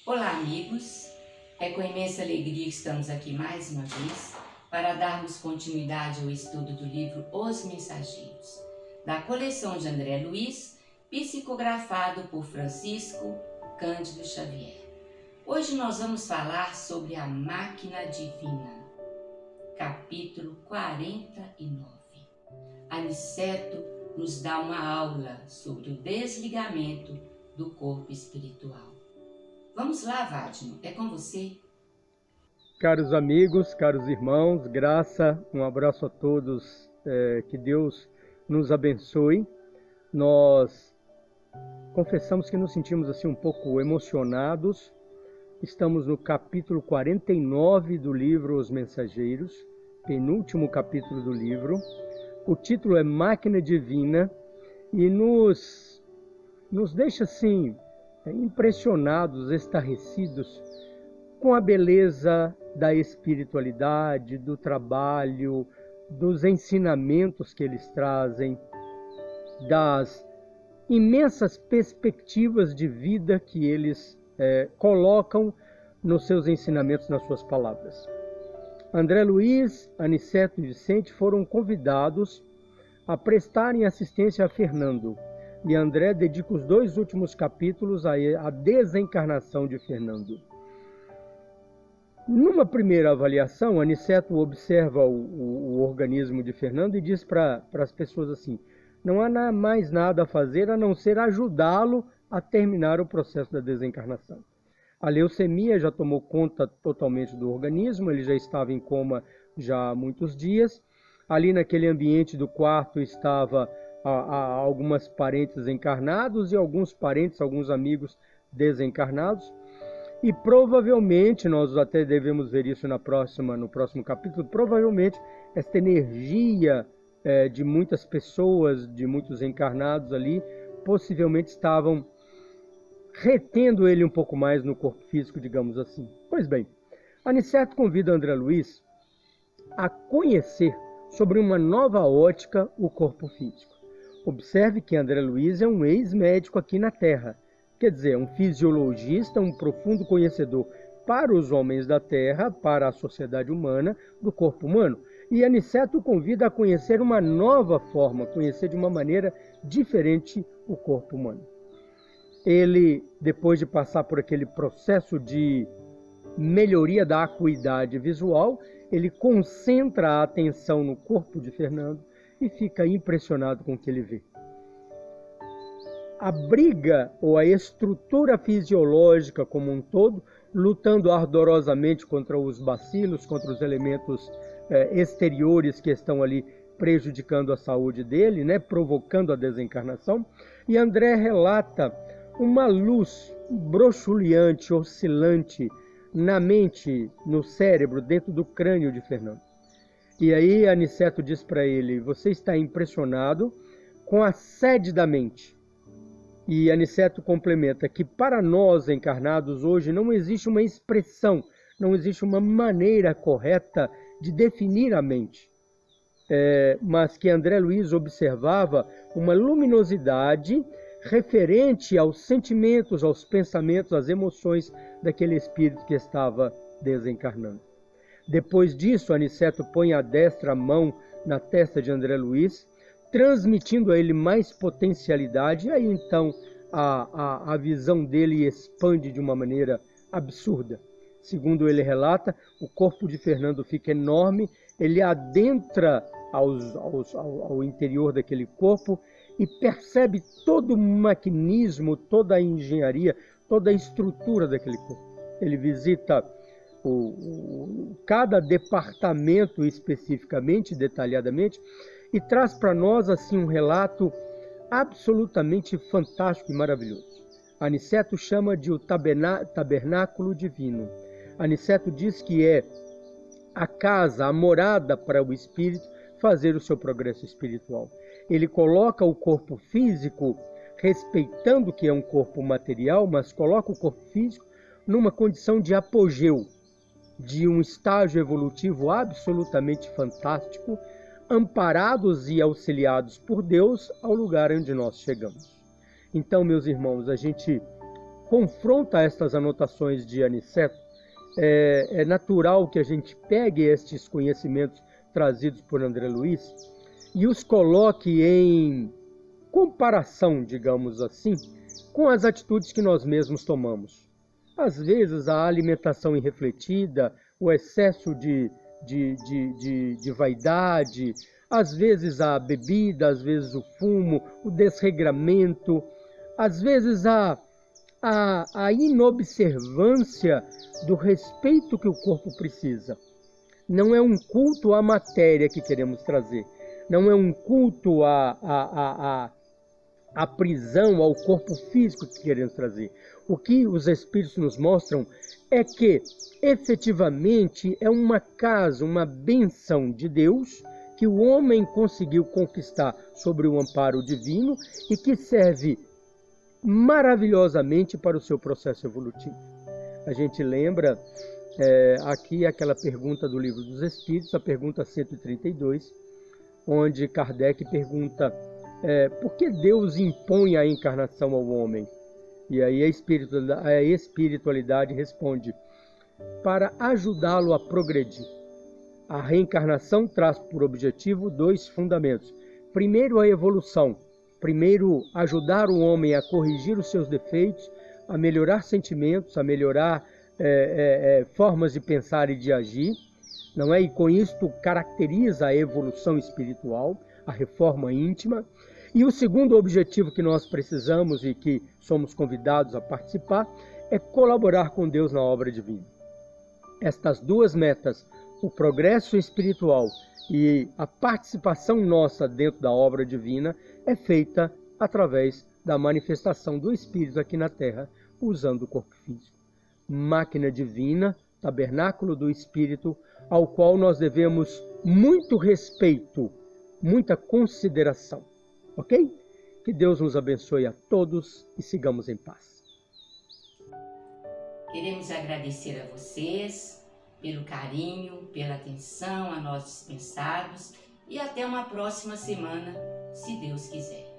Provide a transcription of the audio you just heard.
Olá, amigos! É com imensa alegria que estamos aqui mais uma vez para darmos continuidade ao estudo do livro Os Mensageiros, da coleção de André Luiz, psicografado por Francisco Cândido Xavier. Hoje nós vamos falar sobre a máquina divina, capítulo 49. Aniceto nos dá uma aula sobre o desligamento do corpo espiritual. Vamos lá, Vádimo, é com você. Caros amigos, caros irmãos, um abraço a todos, que Deus nos abençoe. Nós confessamos que nos sentimos assim um pouco emocionados. Estamos no capítulo 49 do livro Os Mensageiros, penúltimo capítulo do livro. O título é Máquina Divina e nos deixa assim impressionados, estarrecidos com a beleza da espiritualidade, do trabalho, dos ensinamentos que eles trazem, das imensas perspectivas de vida que eles colocam nos seus ensinamentos, nas suas palavras. André Luiz, Aniceto e Vicente foram convidados a prestarem assistência a Fernando, e André dedica os 2 últimos capítulos à desencarnação de Fernando. Numa primeira avaliação, Aniceto observa o organismo de Fernando e diz para as pessoas assim: não há mais nada a fazer a não ser ajudá-lo a terminar o processo da desencarnação. A leucemia já tomou conta totalmente do organismo, ele já estava em coma já há muitos dias. Ali naquele ambiente do quarto estava algumas parentes encarnados e alguns amigos desencarnados. E provavelmente, nós até devemos ver isso no próximo capítulo, provavelmente esta energia de muitas pessoas, de muitos encarnados ali, possivelmente estavam retendo ele um pouco mais no corpo físico, digamos assim. Pois bem, Aniceto convida André Luiz a conhecer sobre uma nova ótica o corpo físico. Observe que André Luiz é um ex-médico aqui na Terra, quer dizer, um fisiologista, um profundo conhecedor para os homens da Terra, para a sociedade humana, do corpo humano. E Aniceto o convida a conhecer uma nova forma, conhecer de uma maneira diferente o corpo humano. Ele, depois de passar por aquele processo de melhoria da acuidade visual, ele concentra a atenção no corpo de Fernando e fica impressionado com o que ele vê. A briga ou a estrutura fisiológica como um todo, lutando ardorosamente contra os bacilos, contra os elementos exteriores que estão ali prejudicando a saúde dele, provocando a desencarnação. E André relata uma luz broxuleante, oscilante na mente, no cérebro, dentro do crânio de Fernando. E aí Aniceto diz para ele: você está impressionado com a sede da mente. E Aniceto complementa que para nós encarnados hoje não existe uma expressão, não existe uma maneira correta de definir a mente. Mas que André Luiz observava uma luminosidade referente aos sentimentos, aos pensamentos, às emoções daquele espírito que estava desencarnando. Depois disso, Aniceto põe a destra mão na testa de André Luiz, transmitindo a ele mais potencialidade, e aí então a visão dele expande de uma maneira absurda. Segundo ele relata, o corpo de Fernando fica enorme, ele adentra ao interior daquele corpo e percebe todo o maquinismo, toda a engenharia, toda a estrutura daquele corpo. Ele visita cada departamento especificamente, detalhadamente, e traz para nós assim um relato absolutamente fantástico e maravilhoso. Aniceto chama de o tabernáculo divino. Aniceto diz que é a casa, a morada para o espírito fazer o seu progresso espiritual. Ele coloca o corpo físico, respeitando que é um corpo material, mas coloca o corpo físico numa condição de apogeu, de um estágio evolutivo absolutamente fantástico, amparados e auxiliados por Deus ao lugar onde nós chegamos. Então, meus irmãos, a gente confronta estas anotações de Aniceto, é natural que a gente pegue estes conhecimentos trazidos por André Luiz e os coloque em comparação, digamos assim, com as atitudes que nós mesmos tomamos. Às vezes, a alimentação irrefletida, o excesso de vaidade, às vezes a bebida, às vezes o fumo, o desregramento, às vezes a inobservância do respeito que o corpo precisa. Não é um culto à matéria que queremos trazer, não é um culto à prisão, ao corpo físico que queremos trazer. O que os Espíritos nos mostram é que, efetivamente, é uma casa, uma bênção de Deus que o homem conseguiu conquistar sobre o amparo divino e que serve maravilhosamente para o seu processo evolutivo. A gente lembra aqui aquela pergunta do Livro dos Espíritos, a pergunta 132, onde Kardec pergunta por que Deus impõe a encarnação ao homem? E aí a espiritualidade responde: para ajudá-lo a progredir. A reencarnação traz por objetivo 2 fundamentos. Primeiro, a evolução. Primeiro, ajudar o homem a corrigir os seus defeitos, a melhorar sentimentos, a melhorar formas de pensar e de agir. Não é? E com isto caracteriza a evolução espiritual, a reforma íntima. E o segundo objetivo que nós precisamos e que somos convidados a participar é colaborar com Deus na obra divina. Estas 2 metas, o progresso espiritual e a participação nossa dentro da obra divina, é feita através da manifestação do Espírito aqui na Terra, usando o corpo físico. Máquina divina, tabernáculo do Espírito, ao qual nós devemos muito respeito, muita consideração. Ok? Que Deus nos abençoe a todos e sigamos em paz. Queremos agradecer a vocês pelo carinho, pela atenção a nós dispensados e até uma próxima semana, se Deus quiser.